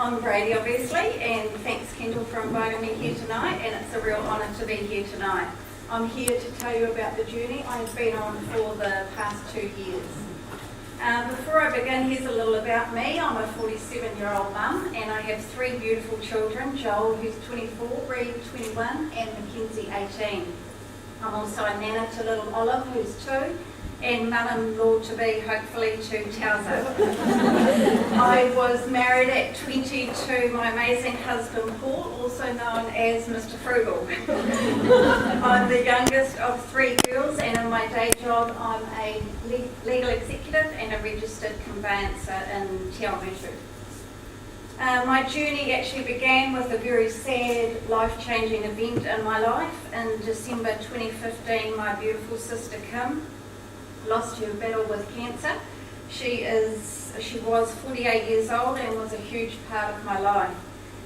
I'm Bradie, obviously, and thanks Kendall for inviting me here tonight, and it's a real honour to be here tonight. I'm here to tell you about the journey I've been on for the past 2 years. Before I begin, here's a little about me. I'm a 47-year-old mum, and I have 3 beautiful children, Joel, who's 24, Reed, 21, and Mackenzie, 18. I'm also a nana to little Olive, who's 2, and mum-in-law to be, hopefully, to Tausa. I was married at 20 to my amazing husband Paul, also known as Mr. Frugal. I'm the youngest of 3 girls, and in my day job I'm a legal executive and a registered conveyancer in Te Awamutu. My journey actually began with a very sad, life-changing event in my life. In December 2015, my beautiful sister Kim lost her battle with cancer. She was 48 years old and was a huge part of my life.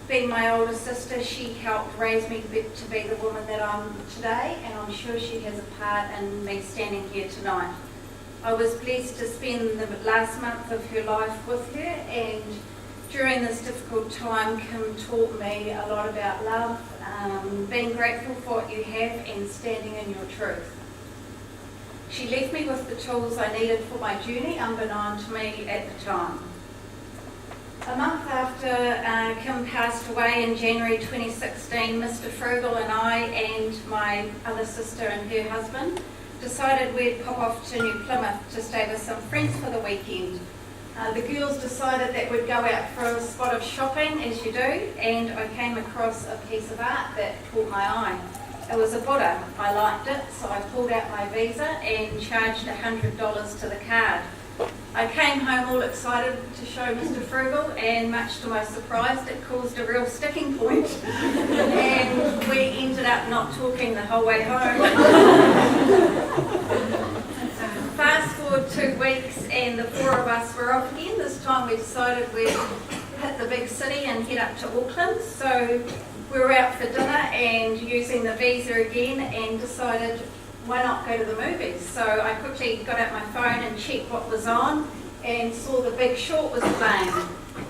Being my older sister, she helped raise me to be the woman that I'm today, and I'm sure she has a part in me standing here tonight. I was blessed to spend the last month of her life with her, and during this difficult time, Kim taught me a lot about love, being grateful for what you have, and standing in your truth. She left me with the tools I needed for my journey, unbeknown to me at the time. A month after Kim passed away in January 2016, Mr. Frugal and I and my other sister and her husband decided we'd pop off to New Plymouth to stay with some friends for the weekend. The girls decided that we'd go out for a spot of shopping, as you do, and I came across a piece of art that caught my eye. It was a Buddha. I liked it, so I pulled out my Visa and charged $100 to the card. I came home all excited to show Mr. Frugal, and much to my surprise, it caused a real sticking point, and we ended up not talking the whole way home. Fast forward 2 weeks, and the 4 of us were off again. This time we decided we'd hit the big city and head up to Auckland. So we were out for dinner and using the Visa again, and decided why not go to the movies. So I quickly got out my phone and checked what was on and saw The Big Short was playing.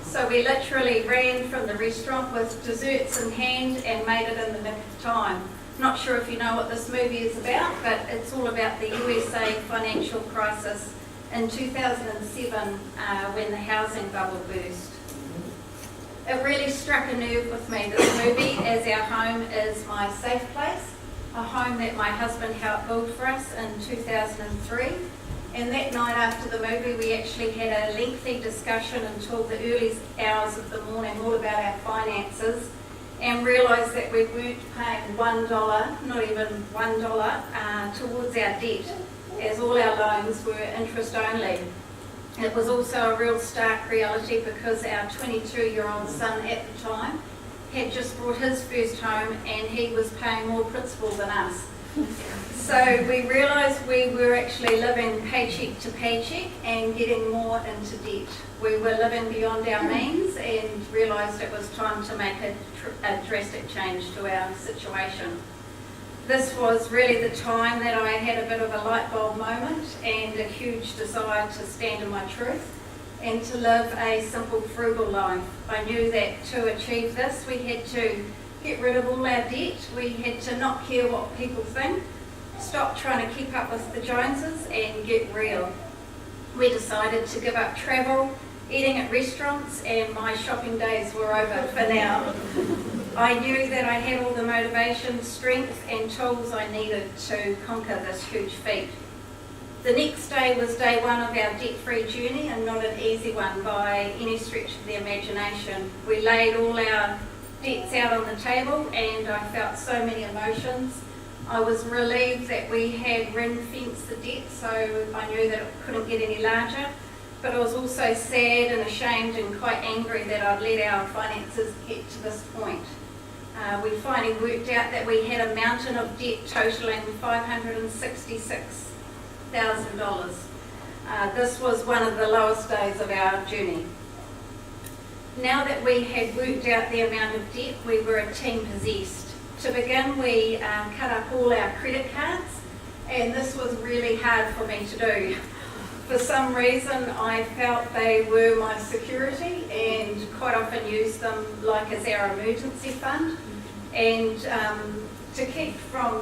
So we literally ran from the restaurant with desserts in hand and made it in the nick of time. Not sure if you know what this movie is about, but it's all about the USA financial crisis in 2007 when the housing bubble burst. It really struck a nerve with me, this movie, as our home is my safe place, a home that my husband helped build for us in 2003. And that night after the movie, we actually had a lengthy discussion until the early hours of the morning all about our finances, and realised that we weren't paying $1, not even $1, towards our debt, as all our loans were interest only. It was also a real stark reality because our 22-year-old son at the time had just bought his first home, and he was paying more principal than us. So we realised we were actually living paycheck to paycheck and getting more into debt. We were living beyond our means and realised it was time to make a drastic change to our situation. This was really the time that I had a bit of a light bulb moment and a huge desire to stand in my truth and to live a simple, frugal life. I knew that to achieve this, we had to get rid of all our debt. We had to not care what people think, stop trying to keep up with the Joneses, and get real. We decided to give up travel, eating at restaurants, and my shopping days were over for now. I knew that I had all the motivation, strength and tools I needed to conquer this huge feat. The next day was day 1 of our debt-free journey, and not an easy one by any stretch of the imagination. We laid all our debts out on the table, and I felt so many emotions. I was relieved that we had ring-fenced the debt, so I knew that it couldn't get any larger. But I was also sad and ashamed and quite angry that I'd let our finances get to this point. We finally worked out that we had a mountain of debt totaling $566,000. This was one of the lowest days of our journey. Now that we had worked out the amount of debt, we were a team possessed. To begin, we cut up all our credit cards, and this was really hard for me to do. For some reason, I felt they were my security and quite often used them like as our emergency fund. And to keep from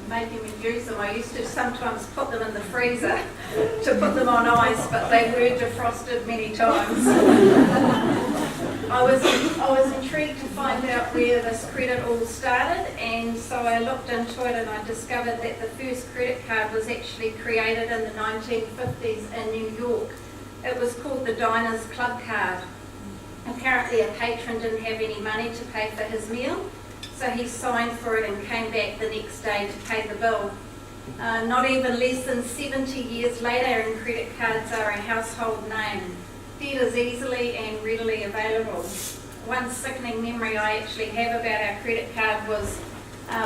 making me use them, I used to sometimes put them in the freezer to put them on ice, but they were defrosted many times. I was intrigued to find out where this credit all started, and so I looked into it and I discovered that the first credit card was actually created in the 1950s in New York. It was called the Diners Club Card. Apparently a patron didn't have any money to pay for his meal, so he signed for it and came back the next day to pay the bill. Not even less than 70 years later, and credit cards are a household name. Debt is easily and readily available. One sickening memory I actually have about our credit card was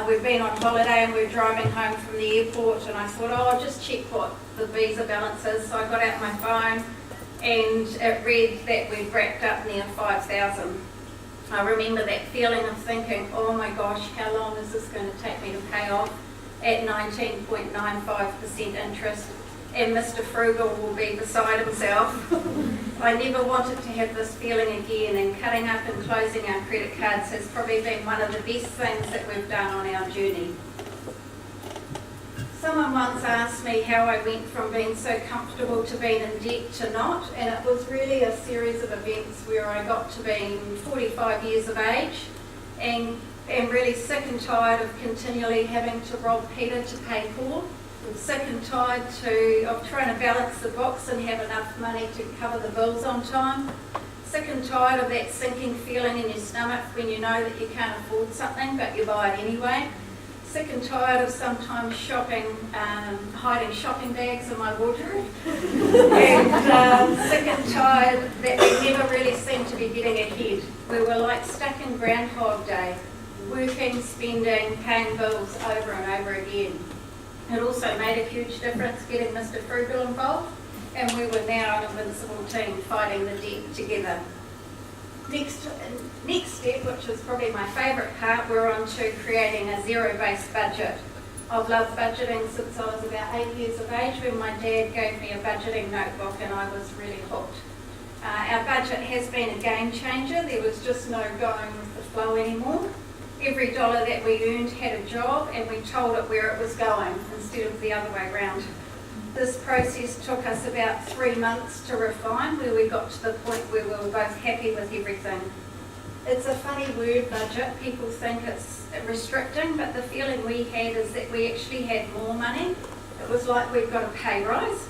we've been on holiday and we're driving home from the airport, and I thought, oh, I'll just check what the Visa balance is. So I got out my phone and it read that we'd racked up near 5,000. I remember that feeling of thinking, oh my gosh, how long is this going to take me to pay off at 19.95% interest, and Mr. Frugal will be beside himself. I never wanted to have this feeling again, and cutting up and closing our credit cards has probably been one of the best things that we've done on our journey. Someone once asked me how I went from being so comfortable to being in debt to not, and it was really a series of events where I got to being 45 years of age and really sick and tired of continually having to rob Peter to pay Paul. Sick and tired of trying to balance the books and have enough money to cover the bills on time. Sick and tired of that sinking feeling in your stomach when you know that you can't afford something but you buy it anyway. Sick and tired of sometimes shopping, hiding shopping bags in my wardrobe. And sick and tired that we never really seemed to be getting ahead. We were like stuck in Groundhog Day, working, spending, paying bills over and over again. It also made a huge difference getting Mr. Frugal involved, and we were now an invincible team fighting the debt together. Next step, which is probably my favourite part, we're on to creating a zero-based budget. I've loved budgeting since I was about 8 years of age when my dad gave me a budgeting notebook and I was really hooked. Our budget has been a game changer. There was just no going with the flow anymore. Every dollar that we earned had a job and we told it where it was going instead of the other way around. This process took us about 3 months to refine, where we got to the point where we were both happy with everything. It's a funny word, budget. People think it's restricting, but the feeling we had is that we actually had more money. It was like we'd got a pay rise.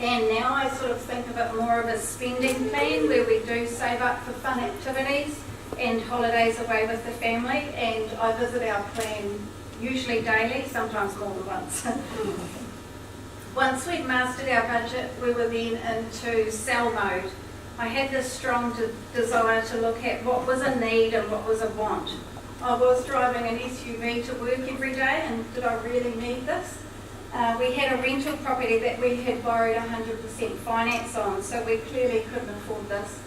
And now I sort of think of it more of a spending plan where we do save up for fun activities and holidays away with the family, and I visit our plan usually daily, sometimes more than once. Once we'd mastered our budget, we were then into sell mode. I had this strong desire to look at what was a need and what was a want. I was driving an SUV to work every day, and did I really need this? We had a rental property that we had borrowed 100% finance on, so we clearly couldn't afford this.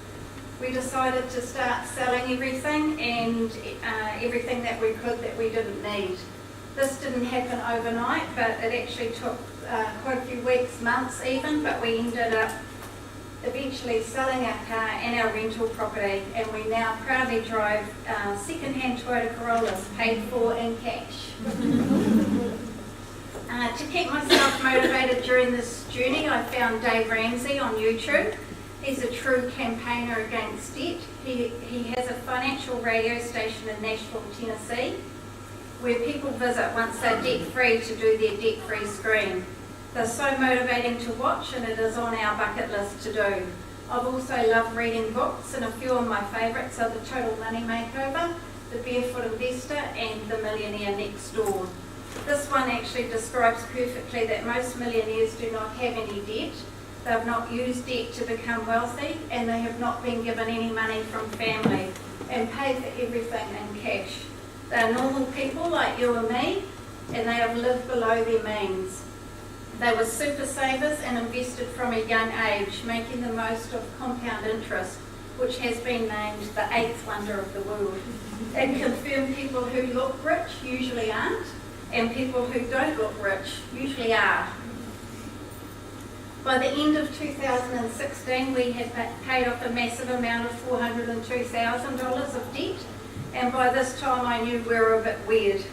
We decided to start selling everything and everything that we could that we didn't need. This didn't happen overnight, but it actually took quite a few weeks, months even, but we ended up eventually selling our car and our rental property, and we now proudly drive second-hand Toyota Corollas paid for in cash. To keep myself motivated during this journey, I found Dave Ramsey on YouTube. He's a true campaigner against debt. He has a financial radio station in Nashville, Tennessee, where people visit once they're debt-free to do their debt-free screen. They're so motivating to watch, and it is on our bucket list to do. I've also loved reading books, and a few of my favourites are The Total Money Makeover, The Barefoot Investor, and The Millionaire Next Door. This one actually describes perfectly that most millionaires do not have any debt. They've not used debt to become wealthy, and they have not been given any money from family and pay for everything in cash. They're normal people like you and me, and they have lived below their means. They were super savers and invested from a young age, making the most of compound interest, which has been named the 8th wonder of the world. It confirmed people who look rich usually aren't, and people who don't look rich usually are. By the end of 2016, we had paid off a massive amount of $402,000 of debt, and by this time I knew we were a bit weird.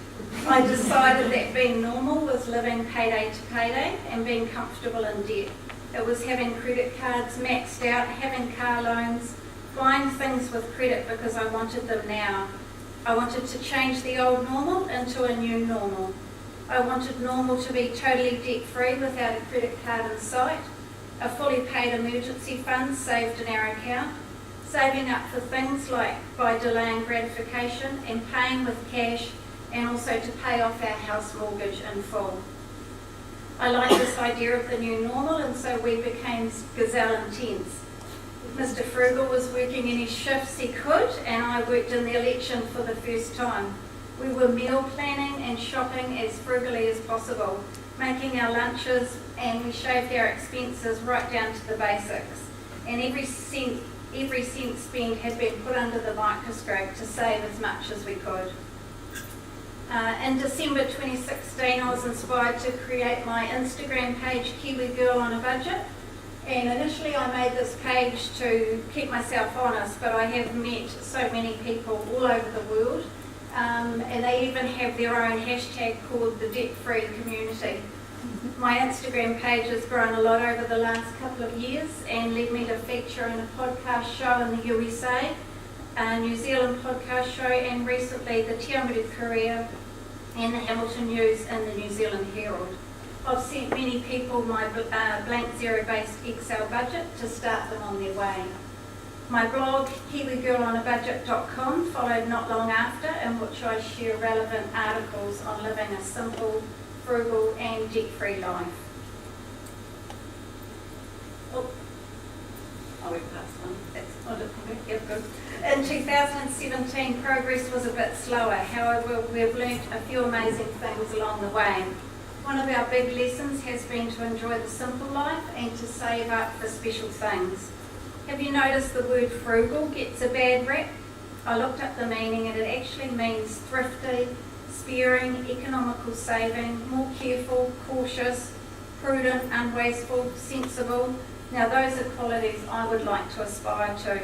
I decided that being normal was living payday to payday and being comfortable in debt. It was having credit cards maxed out, having car loans, buying things with credit because I wanted them now. I wanted to change the old normal into a new normal. I wanted normal to be totally debt-free without a credit card in sight, a fully paid emergency fund saved in our account, saving up for things like by delaying gratification and paying with cash, and also to pay off our house mortgage in full. I liked this idea of the new normal, and so we became gazelle intense. Mr. Frugal was working any shifts he could, and I worked in the election for the first time. We were meal planning and shopping as frugally as possible, making our lunches, and we shaved our expenses right down to the basics. And every cent spent had been put under the microscope to save as much as we could. In December 2016, I was inspired to create my Instagram page, Kiwi Girl on a Budget. And initially I made this page to keep myself honest, but I have met so many people all over the world, and they even have their own hashtag called the Debt Free Community. My Instagram page has grown a lot over the last couple of years and led me to feature in a podcast show in the USA, a New Zealand podcast show, and recently the Te Awamutu Courier and the Hamilton News and the New Zealand Herald. I've sent many people my blank zero-based Excel budget to start them on their way. My blog, kiwigirlonabudget.com, followed not long after, in which I share relevant articles on living a simple, frugal and debt-free life. Oh, I went past one. That's not it. Yep, good. In 2017, progress was a bit slower. However, we've learnt a few amazing things along the way. One of our big lessons has been to enjoy the simple life and to save up for special things. Have you noticed the word frugal gets a bad rep? I looked up the meaning and it actually means thrifty, sparing, economical saving, more careful, cautious, prudent, unwasteful, sensible. Now those are qualities I would like to aspire to.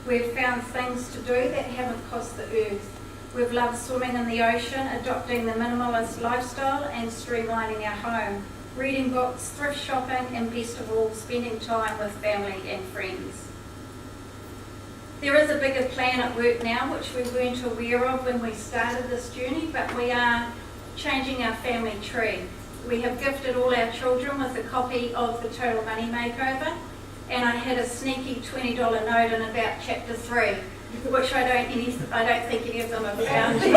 We've found things to do that haven't cost the earth. We've loved swimming in the ocean, adopting the minimalist lifestyle and streamlining our home, reading books, thrift shopping, and best of all, spending time with family and friends. There is a bigger plan at work now which we weren't aware of when we started this journey, but we are changing our family tree. We have gifted all our children with a copy of the Total Money Makeover, and I had a sneaky $20 note in about chapter 3. Which I don't think any of them have found yet.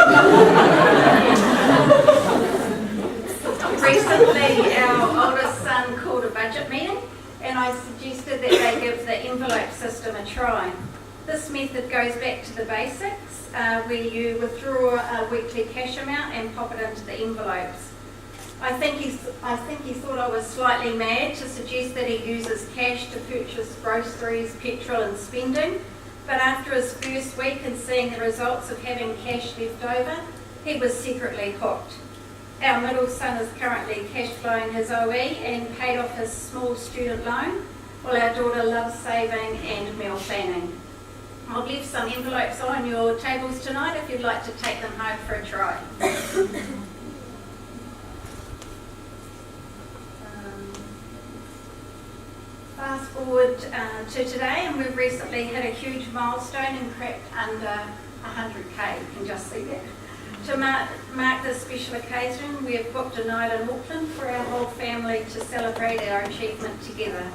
Recently, our oldest son called a budget meeting, and I suggested that they give the envelope system a try. This method goes back to the basics, where you withdraw a weekly cash amount and pop it into the envelopes. I think he thought I was slightly mad to suggest that he uses cash to purchase groceries, petrol, and spending. But after his first week and seeing the results of having cash left over, he was secretly hooked. Our middle son is currently cash flowing his OE and paid off his small student loan, while our daughter loves saving and meal planning. I'll leave some envelopes on your tables tonight if you'd like to take them home for a try. Fast forward to today, and we've recently hit a huge milestone and cracked under 100k. You can just see that. To mark this special occasion, we have booked a night in Auckland for our whole family to celebrate our achievement together.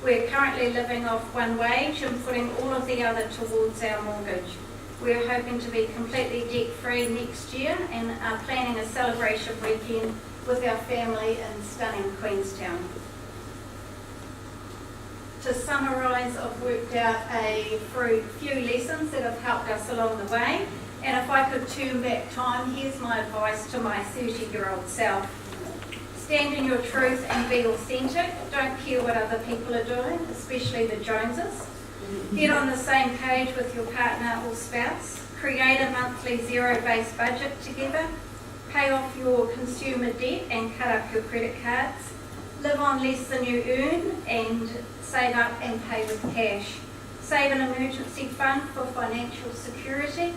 We're currently living off one wage and putting all of the other towards our mortgage. We're hoping to be completely debt-free next year and are planning a celebration weekend with our family in stunning Queenstown. To summarise, I've worked out a few lessons that have helped us along the way, and if I could turn back time, here's my advice to my 30-year-old self. Stand in your truth and be authentic. Don't care what other people are doing, especially the Joneses. Get on the same page with your partner or spouse. Create a monthly zero-based budget together. Pay off your consumer debt and cut up your credit cards. Live on less than you earn and save up and pay with cash. Save an emergency fund for financial security.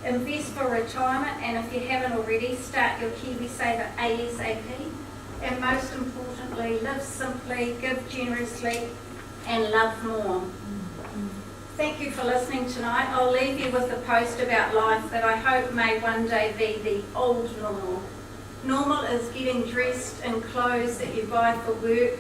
Invest for retirement, and if you haven't already, start your KiwiSaver ASAP. And most importantly, live simply, give generously, and love more. Thank you for listening tonight. I'll leave you with a post about life that I hope may one day be the old normal. Normal is getting dressed in clothes that you buy for work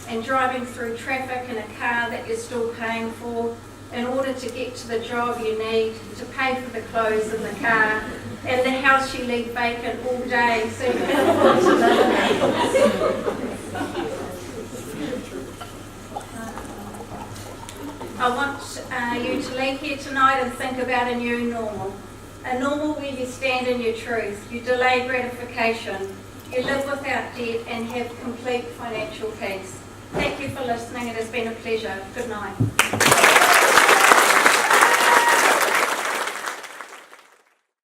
and driving through traffic in a car that you're still paying for in order to get to the job you need to pay for the clothes in the car and the house you leave vacant all day so you can afford to live. I want you to leave here tonight and think about a new normal. A normal where you stand in your truth, you delay gratification, you live without debt and have complete financial peace. Thank you for listening. It has been a pleasure. Good night.